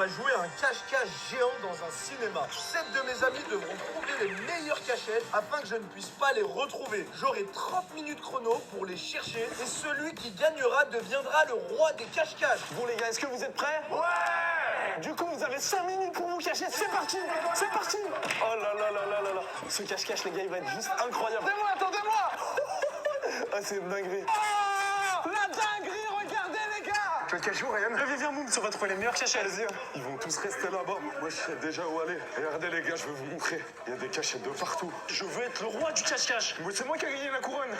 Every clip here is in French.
On va jouer à un cache-cache géant dans un cinéma. 7 de mes amis devront trouver les meilleures cachettes afin que je ne puisse pas les retrouver. J'aurai 30 minutes chrono pour les chercher et celui qui gagnera deviendra le roi des cache-caches. Bon les gars, est-ce que vous êtes prêts? Ouais! Du coup, vous avez 5 minutes pour vous cacher. C'est parti! C'est parti! Oh là là là là là là. Ce cache-cache, les gars, il va être juste incroyable. Attendez-moi! Ah, c'est une dinguerie. La dinguerie, regardez les gars! Tu veux te cacher où, Ryan? Viens, Moums, on va trouver les meilleures cachettes. Vas-y, ils vont tous rester là-bas. Moi, je sais déjà où aller. Regardez, les gars, je vais vous montrer. Il y a des cachettes de partout. Je veux être le roi du cache-cache. Mais c'est moi qui ai gagné la couronne.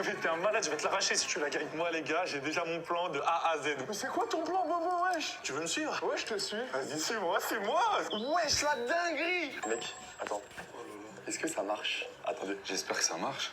Mais t'es un malade, je vais te l'arracher si tu la gagnes. Moi, les gars, j'ai déjà mon plan de A à Z. Mais c'est quoi ton plan, Bobo, wesh? Tu veux me suivre? Ouais, je te suis. Vas-y, suis-moi, c'est moi. Wesh, la dinguerie! Mec, attends. Est-ce que ça marche? Attendez. J'espère que ça marche.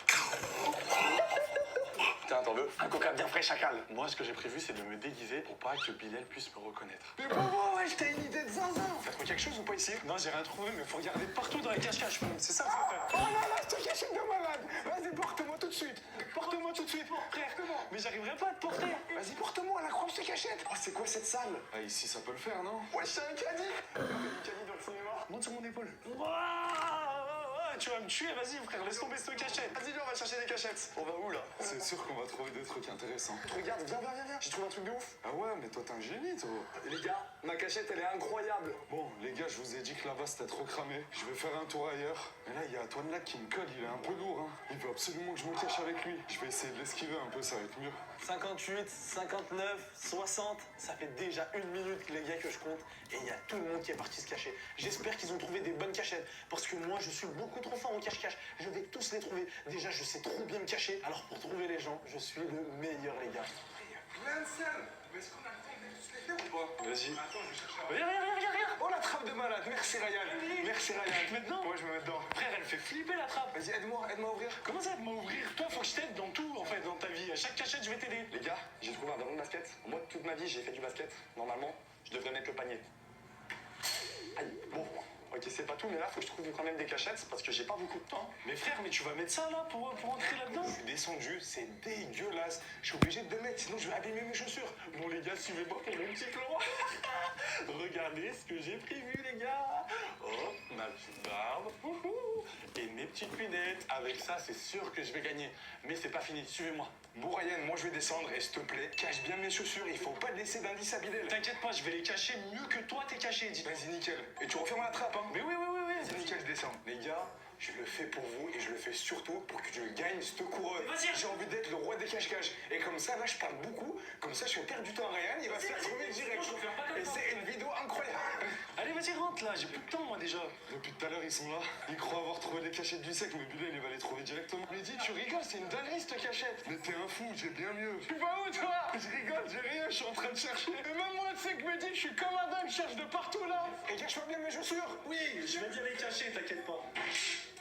Tiens, t'en veux? Un coca bien frais, chacal. Moi, ce que j'ai prévu, c'est de me déguiser pour pas que Bilal puisse me reconnaître. Mais Bobo, wesh, t'as une idée de zinzin. T'as trouvé quelque chose ou pas ici? Non, j'ai rien trouvé, mais faut regarder partout dans les cache-cache. C'est ça qu'il faut faire. Oh là là, cette cachette de malade. Vas-y, porte-moi tout de suite. Porte-moi tout de suite, frère. Mais j'arriverai pas à te porter. Vas-y, porte-moi la croix de cette cachette. Oh, c'est quoi cette salle? Ah, ici, ça peut le faire, non? Wesh, c'est un caddie! Une canille dans le cinéma. Monte sur mon épaule. Ouah, tu vas me tuer, vas-y, frère. Laisse tomber cette cachette. Vas-y, viens, on va chercher des cachettes. On va où là? C'est sûr qu'on va trouver des trucs intéressants. Regarde, viens. J'ai trouvé un truc de ouf. Ah ouais, mais toi, t'es un génie, toi. Les gars, ma cachette, elle est incroyable. Bon, les gars, je vous ai dit que là-bas, c'était trop cramé. Je vais faire un tour ailleurs. Mais là, il y a Antoine là qui me colle, il est un peu lourd, hein. Il veut absolument que je me cache avec lui. Je vais essayer de l'esquiver un peu, ça va être mieux. 58, 59, 60, ça fait déjà 1 minute, les gars, que je compte. Et il y a tout le monde qui est parti se cacher. J'espère qu'ils ont trouvé des bonnes cachettes. Parce que moi, je suis beaucoup trop fort en cache-cache. Je vais tous les trouver. Déjà, je sais trop bien me cacher. Alors, pour trouver les gens, je suis le meilleur, les gars. Plein de salles. Mais est-ce qu'on a le temps de tous les faire ou pas? Vas-y. Attends, je vais chercher. Regarde. Oh, la trappe de malade. Merci, Ryan. Merci, Ryan. Tu te mets dedans? Ouais, je me mets dedans. Frère, elle fait flipper la trappe. Vas-y, aide-moi à ouvrir. Comment ça, de m'ouvrir? Toi, faut que je t'aide dans tout, en fait, dans ta vie. À chaque cachette, je vais t'aider. Les gars, j'ai trouvé un ballon de basket. Moi, toute ma vie, j'ai fait du basket. Normalement, je devrais mettre le panier. Aïe, bon. Ok, c'est pas tout, mais là, faut que je trouve quand même des cachettes parce que j'ai pas beaucoup de temps. Mais frère, mais tu vas mettre ça, là, pour entrer là-dedans? Je suis descendu, c'est dégueulasse. Je suis obligé de le mettre, sinon je vais abîmer mes chaussures. Bon, les gars, suivez-moi pour mon petit plan. Regardez ce que j'ai prévu, les gars. Oh, ma petite barbe. Et mes petites lunettes. Avec ça, c'est sûr que je vais gagner. Mais c'est pas fini, suivez-moi. Bon, Ryan, moi je vais descendre et s'il te plaît, cache bien mes chaussures. Il faut pas laisser d'indice à Bilal. T'inquiète pas, je vais les cacher mieux que toi, t'es caché, dis. Vas-y, nickel. Et tu refermes la trappe, hein. Mais oui. Vas-y, nickel, je descends. Les gars, je le fais pour vous et je le fais surtout pour que je gagne cette couronne. Vas-y. J'ai envie d'être le roi des cache-cache. Et comme ça, là, je parle beaucoup. Comme ça, je fais perdre du temps à Ryan. Il va se faire trouver direct. je referme pas comme Et ça. c'est une vidéo incroyable. Allez, vas-y, rentre là, j'ai plus de temps, moi, déjà. Depuis tout à l'heure, ils sont là. Ils croient avoir trouvé les cachettes du sec, mais Bilal, il va les trouver directement. Mais dis, tu rigoles, c'est une dinguerie cette cachette. Mais t'es un fou, j'ai bien mieux. Tu vas où, toi? Je rigole, j'ai rien, je suis en train de chercher. Et même moi, tu sais que me dit, je suis comme un dingue, je cherche de partout là. Et cache-moi bien mes chaussures. Oui, je vais bien les cacher, t'inquiète pas.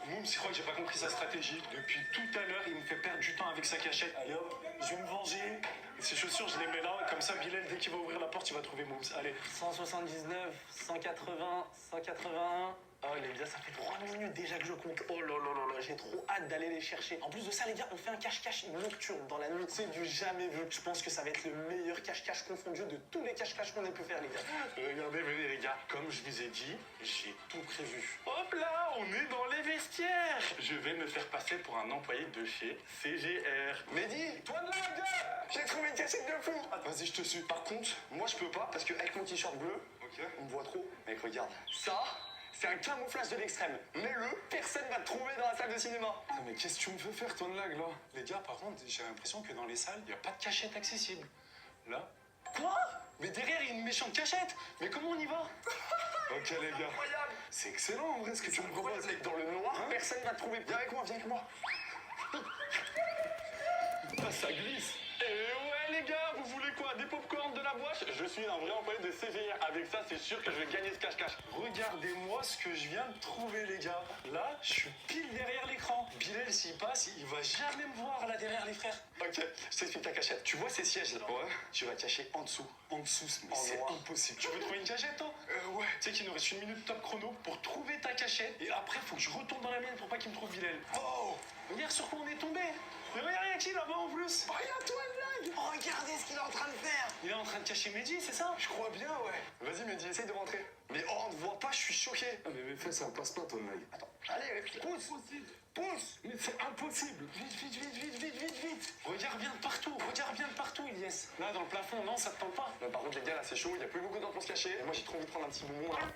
Moums, il croit que j'ai pas compris sa stratégie. Depuis tout à l'heure, il me fait perdre du temps avec sa cachette. Allez hop, je vais me venger. Ces chaussures, je les mets là, comme ça, Bilal, dès qu'il va ouvrir la porte, il va trouver Moums. Allez. 179, 180, 181. Oh les gars, ça fait 3 minutes déjà que je compte. Oh là là là là, j'ai trop hâte d'aller les chercher. En plus de ça, les gars, on fait un cache-cache nocturne dans la nuit. C'est du jamais vu. Je pense que ça va être le meilleur cache-cache confondu de tous les cache-cache qu'on ait pu faire, les gars. Regardez, venez les gars. Comme je vous ai dit, j'ai tout prévu. Hop là, on est dans les vestiaires. Je vais me faire passer pour un employé de chez CGR. Mehdi, toi de là, gars. J'ai trouvé une cachette de fou. Vas-y, je te suis. Par contre, moi je peux pas parce que avec mon t-shirt bleu, Ok. on me voit trop. Mec, regarde. Ça, c'est un camouflage de l'extrême. Mets-le, personne va te trouver dans la salle de cinéma. Putain, mais qu'est-ce que tu me fais faire, ton lag là? Les gars, par contre, j'ai l'impression que dans les salles, il n'y a pas de cachette accessible. Là. Quoi? Mais derrière, il y a une méchante cachette. Mais comment on y va? Ok, les gars. C'est excellent en vrai ce que tu me proposes. Mec, dans le noir, personne va te trouver. Viens avec moi. Ah, ça glisse. Et ouais, les gars, vous voulez quoi? Des pop-corn, de la boîte? Je suis un vrai employé de CGR. Avec ça, c'est sûr que je vais gagner ce cache-cache. Regardez-moi ce que je viens de trouver, les gars. Là, je suis pile derrière l'écran. Bilal, s'il passe, il va jamais me voir là derrière les frères. Ok, je t'explique ta cachette. Tu vois ces sièges là? Ouais. Tu vas te cacher en dessous. En dessous, mais En c'est noir. impossible. Tu veux trouver une cachette, toi? Ouais. Tu sais qu'il nous reste 1 minute top chrono pour trouver ta cachette. Et après, faut que je retourne dans la mienne pour pas qu'il me trouve Bilal. Oh, Regarde sur quoi on est tombé. Mais regarde, y'a qui là-bas en plus? Oh, il y a toi, une blague. Oh, regardez ce qu'il est en train de faire. Il est en train de cacher Mehdi, c'est ça? Je crois bien, ouais. Vas-y, Mehdi, essaye de rentrer. Mais oh, on ne voit pas, je suis choqué. Ah, mais mes fesses, ça passe pas, ton lag. Attends, allez, pousse. Pousse. Mais c'est impossible. Vite. Regarde bien de partout, Ilyes. Là, dans le plafond, non, ça te tente pas? Par contre, les gars, là, c'est chaud, il y a plus beaucoup de temps pour se cacher. Et moi, j'ai trop envie de prendre un petit bonbon, là.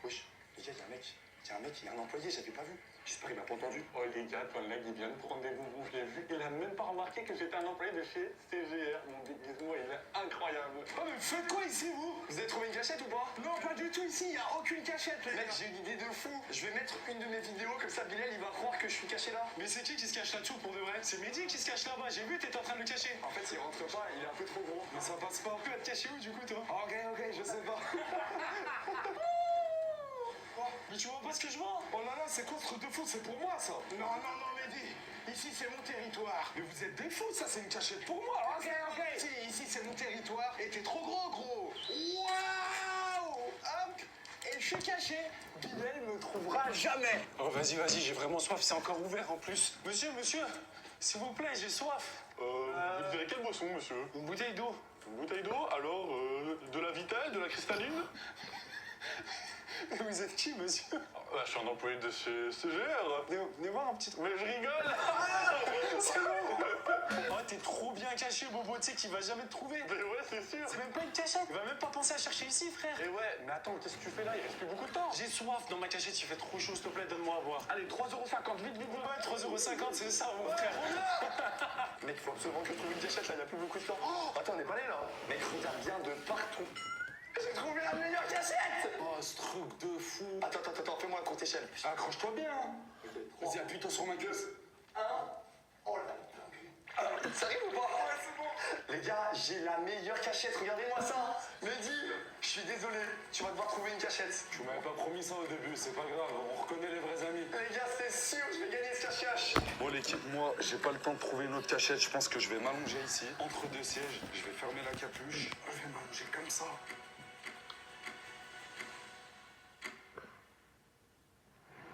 Wesh, les gars, il y a un mec, il y a un employé, j'avais pas vu. J'espère qu'il m'a pas entendu. Oh les gars, ton lag il vient de prendre des bonbons, je l'ai vu. Il a même pas remarqué que j'étais un employé de chez CGR. Mon déguisement il est incroyable. Oh, mais faites quoi ici, vous? Vous avez trouvé une cachette ou pas? Non, pas du tout ici, il y a aucune cachette. Mec, j'ai une idée de fou. Je vais mettre une de mes vidéos, comme ça, Bilal, il va croire que je suis caché là. Mais c'est qui se cache là-dessous pour de vrai? C'est Mehdi qui se cache là-bas, j'ai vu, t'étais en train de le cacher. En fait, il rentre pas, il est un peu trop gros. Mais ça passe pas. Tu vas te cacher où du coup, toi? Ok, je sais pas. Mais tu vois pas ce que je vois? Oh là là, c'est quoi ce truc de fou? C'est pour moi, ça. Non, Mehdi. Ici, c'est mon territoire. Mais vous êtes des fous, ça, c'est une cachette pour moi. Ok. Ici, c'est mon territoire. Et t'es trop gros. Waouh. Hop. Et je suis caché. Bilal me trouvera jamais. Oh vas-y, j'ai vraiment soif, c'est encore ouvert en plus. Monsieur, s'il vous plaît, j'ai soif. Vous verrez quelle boisson, monsieur? Une bouteille d'eau. Une bouteille d'eau? Alors, de la Vitale, de la cristalline? Vous êtes qui, monsieur? Ah, je suis un employé de chez CGR. Venez voir un petit truc. Mais je rigole. C'est bon. Oh, t'es trop bien caché, Bobo, tu sais qu'il va jamais te trouver. Mais ouais, c'est sûr. C'est même pas une cachette. Il va même pas penser à chercher ici, frère. Et ouais, mais attends, qu'est-ce que tu fais là? Il reste plus beaucoup de temps. J'ai soif dans ma cachette, il fait trop chaud, s'il te plaît, donne-moi à boire. Allez, 3,50 €, vite. Ouais, 3,50 €, c'est ça, mon frère. Mec, faut absolument que je trouve une cachette là, il y a plus beaucoup de temps. Oh, attends, on n'est pas allé là. Mec, regarde bien de partout. J'ai trouvé la meilleure cachette. Oh, ce truc de fou. Attends, fais-moi un courte échelle. Accroche-toi bien. Vas-y, appuie-toi sur ma gueule. Oh là. Ça arrive ou pas? Ouais, c'est bon. Les gars, j'ai la meilleure cachette, regardez-moi ça. Mehdi, je suis désolé, tu vas devoir trouver une cachette. Tu m'avais pas promis ça au début, c'est pas grave, on reconnaît les vrais amis. Les gars, c'est sûr, je vais gagner ce cache-cache. Bon l'équipe, moi j'ai pas le temps de trouver une autre cachette, je pense que je vais m'allonger ici, entre deux sièges, je vais fermer la capuche, je vais m'allonger comme ça.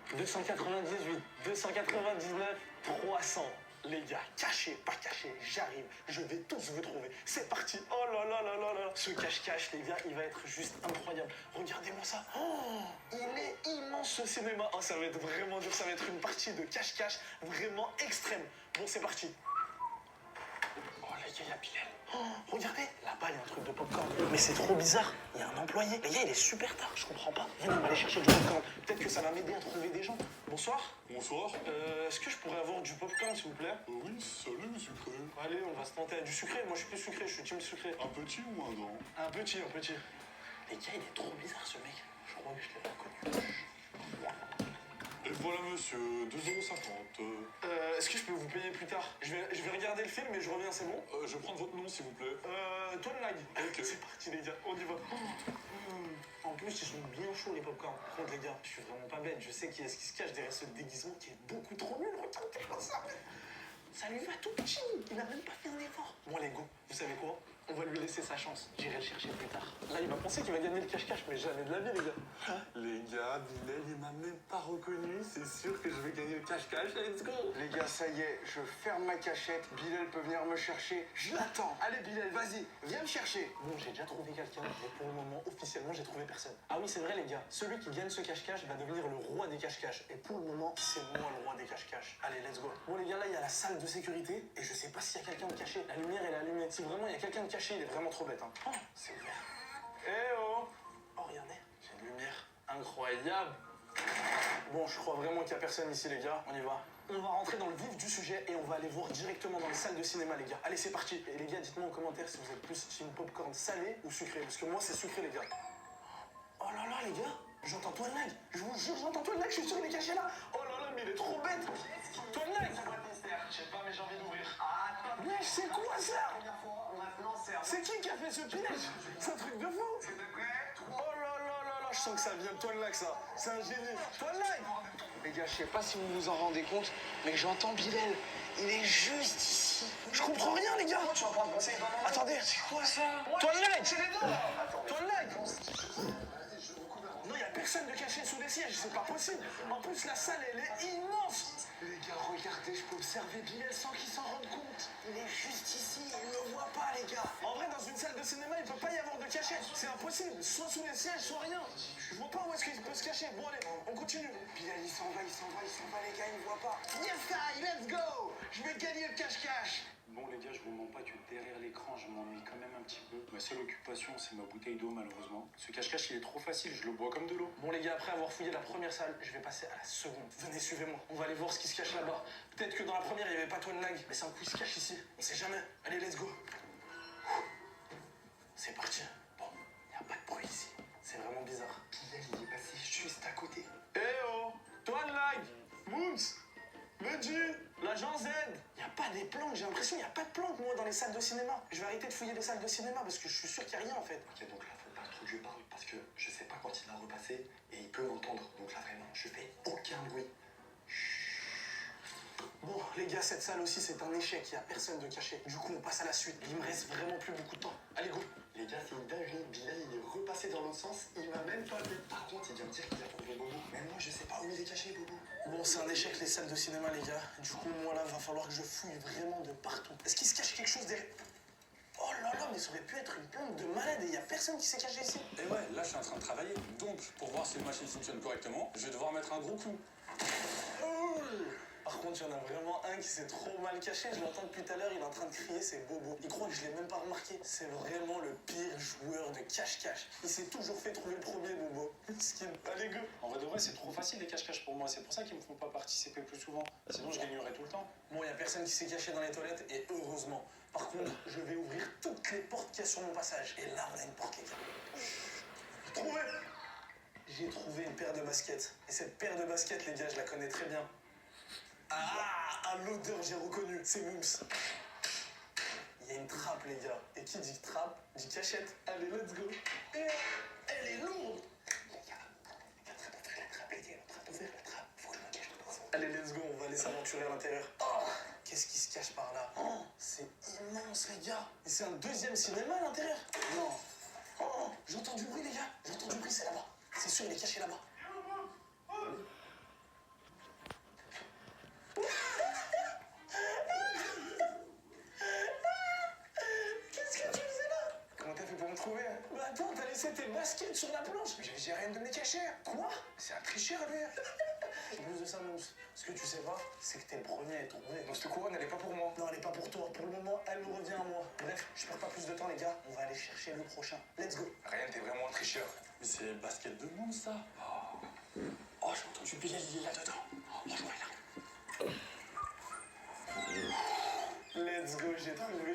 « 298, 299, 300. Les gars, caché, pas caché, j'arrive, je vais tous vous trouver. C'est parti. Oh là là là là là. Ce cache-cache, les gars, il va être juste incroyable. Regardez-moi ça. Oh, il est immense ce cinéma. Oh, ça va être vraiment dur. Ça va être une partie de cache-cache vraiment extrême. Bon, c'est parti. Oh, les gars, il y a Bilal. Oh, regardez, là-bas, il y a un truc de popcorn. Mais c'est trop bizarre. Il y a un employé. Les gars, il est super tard, je comprends pas. Viens, on va aller chercher du popcorn. Peut-être que ça va m'aider à trouver des gens. Bonsoir. Bonsoir. Est-ce que je pourrais avoir du popcorn, s'il vous plaît? Oui, salut monsieur sucré. Allez, on va se tenter à du sucré. Moi, je suis plus sucré, je suis team sucré. Un petit ou un grand? Un petit. Les gars, il est trop bizarre, ce mec. Je crois que je l'ai reconnu. Et voilà monsieur, 2,50 €. Est-ce que je peux vous payer plus tard? Je vais regarder le film et je reviens, c'est bon? Je vais prendre votre nom s'il vous plaît. Toine Lag. Ok. C'est parti, les gars, on y va. En plus, ils sont bien chauds, les popcorn. Par contre, les gars, je suis vraiment pas bête. Je sais qui est-ce qui se cache derrière ce déguisement qui est beaucoup trop nul. Regardez ça. Ça lui va tout petit. Il n'a même pas fait un effort. Bon, les go, vous savez quoi? On va lui laisser sa chance. J'irai le chercher plus tard. Là, il va penser qu'il va gagner le cache-cache, mais jamais de la vie, les gars. Les gars, Bilal il m'a même pas reconnu, c'est sûr que je vais gagner le cache-cache, let's go. Les gars, ça y est, je ferme ma cachette. Bilal peut venir me chercher. Je l'attends. Allez, Bilal, vas-y, viens me chercher. Bon, j'ai déjà trouvé quelqu'un, mais pour le moment, officiellement, j'ai trouvé personne. Ah oui, c'est vrai, les gars. Celui qui gagne ce cache-cache va devenir le roi des cache-cache. Et pour le moment, c'est moi le roi des cache-cache. Allez, let's go. Bon, les gars, là, il y a la salle de sécurité. Et je sais pas s'il y a quelqu'un de caché. La lumière est allumée. Si vraiment il y a quelqu'un de caché, il est vraiment trop bête. Hein. Oh, c'est ouvert. Eh oh! Oh, regardez, j'ai une lumière incroyable. Bon, je crois vraiment qu'il n'y a personne ici, les gars. On y va. On va rentrer dans le vif du sujet et on va aller voir directement dans les salles de cinéma, les gars. Allez, c'est parti. Et les gars, dites-moi en commentaire si vous êtes plus team popcorn salé ou sucré. Parce que moi, c'est sucré, les gars. Oh là là, les gars. J'entends Toine Lag. Je vous jure, j'entends Toine Lag. Je suis sûr qu'il est caché là. Oh là là, mais il est trop bête. Toine Lag. Je sais pas, mais j'ai envie d'ouvrir. Mais c'est quoi ça? C'est qui a fait ce piège? C'est un truc de fou. Oh là là là là, je sens que ça vient de Toine Lag, ça. C'est un génie. Toine Lag. Les gars, je sais pas si vous vous en rendez compte, mais j'entends Bilal. Il est juste ici. Je comprends rien, les gars. Attendez, c'est quoi ça? Toine Lag. C'est les deux. Toine Lag. Non, il y a personne de caché sous les sièges, c'est pas possible. En plus, la salle, elle est immense. Les gars, regardez, je peux observer Bilal sans qu'il s'en rende compte. Il est juste ici, il me voit pas, les gars. En vrai, dans une salle de cinéma, il peut pas y avoir de cachette. C'est impossible. Soit sous les sièges, soit rien. Je vois pas où est-ce qu'il peut se cacher. Bon, allez, on continue. Bilal, il s'en va, les gars, il me voit pas. Yes, I, let's go. Je vais gagner le cache-cache. Bon les gars, je vous mens pas que derrière l'écran, je m'ennuie quand même un petit peu. Ma seule occupation, c'est ma bouteille d'eau malheureusement. Ce cache-cache, il est trop facile, je le bois comme de l'eau. Bon, les gars, après avoir fouillé la première salle, je vais passer à la seconde. Venez, suivez-moi. On va aller voir ce qui se cache là-bas. Peut-être que dans la première, il y avait pas Toine Lag, mais c'est un coup, il se cache ici. On sait jamais. Allez, let's go. C'est parti. Bon, y a pas de bruit ici. C'est vraiment bizarre. Bilal, il est passé juste à côté. Eh oh, Toine Lag, Moons, Benji, l'agent Z. Y a pas des planques, j'ai l'impression qu'il y a pas de planques, moi, dans les salles de cinéma. Je vais arrêter de fouiller les salles de cinéma parce que je suis sûr qu'il y a rien, en fait. Ok, donc là, faut pas trop que je parle parce que je sais pas quand il va repasser et il peut m'entendre. Donc là, vraiment, je fais aucun bruit. Bon, les gars, cette salle aussi, c'est un échec. Il y a personne de caché. Du coup, on passe à la suite. Il me reste vraiment plus beaucoup de temps. Allez, go. Les gars, c'est une dinguerie. Bilal, il est repassé dans l'autre sens. Il m'a même pas vu. Par contre, il vient me dire qu'il a trouvé Bobo. Même moi, je sais pas où il est caché, Bobo. Bon, c'est un échec, les salles de cinéma, les gars. Du coup, moi, là, va falloir que je fouille vraiment de partout. Est-ce qu'il se cache quelque chose derrière? Oh là là, mais ça aurait pu être une plante de malade et il y a personne qui s'est caché ici. Et ouais, là je suis en train de travailler. Donc, pour voir si la machine fonctionne correctement, je vais devoir mettre un gros coup. Oh. Par contre, il y en a vraiment un qui s'est trop mal caché. Je l'entends depuis tout à l'heure, il est en train de crier, c'est Bobo. Il croit que je l'ai même pas remarqué. C'est vraiment le pire joueur de cache-cache. Il s'est toujours fait trouver le premier, Bobo. Skin. Allez, go. En vrai de vrai, c'est trop facile les cache-cache pour moi. C'est pour ça qu'ils me font pas participer plus souvent. Sinon, je gagnerais tout le temps. Bon, il y a personne qui s'est caché dans les toilettes et heureusement. Par contre, je vais ouvrir toutes les portes qu'il y a sur mon passage. Et là, on a une porte, les gars. Trouvé. J'ai trouvé une paire de baskets. Et cette paire de baskets, les gars, je la connais très bien. Ah, à l'odeur, j'ai reconnu. C'est Mooms. Il y a une trappe, les gars. Et qui dit trappe, dit cachette. Allez, let's go. Et elle est lourde. Les gars, la trappe, ouvrir la trappe, les gars. La trappe, ouvrir la trappe. Faut que je me cache dedans. Allez, let's go. On va aller s'aventurer à l'intérieur. Oh, qu'est-ce qui se cache par là? Oh, c'est immense, les gars. Et c'est un deuxième cinéma à l'intérieur. Non. Oh, j'entends du bruit, les gars. J'entends du bruit, c'est là-bas. C'est sûr, il est caché là-bas. Qu'est-ce que tu faisais là? Comment t'as fait pour me trouver? Bah attends, t'as laissé tes baskets sur la planche. Mais j'ai rien de me les cacher. Quoi? C'est un tricheur, lui. En plus de ça, Mousse, ce que tu sais pas, c'est que t'es le premier à être trouvé. Donc cette couronne, elle est pas pour moi. Non, elle est pas pour toi. Pour le moment, elle me revient à moi. Bref, je perds pas plus de temps, les gars. On va aller chercher le prochain. Let's go. Rien, t'es vraiment un tricheur. Mais c'est le basket de monde ça. Oh, j'ai entendu Bilal, il est là-dedans. Oh, je vois là. Let's go, j'ai trouvé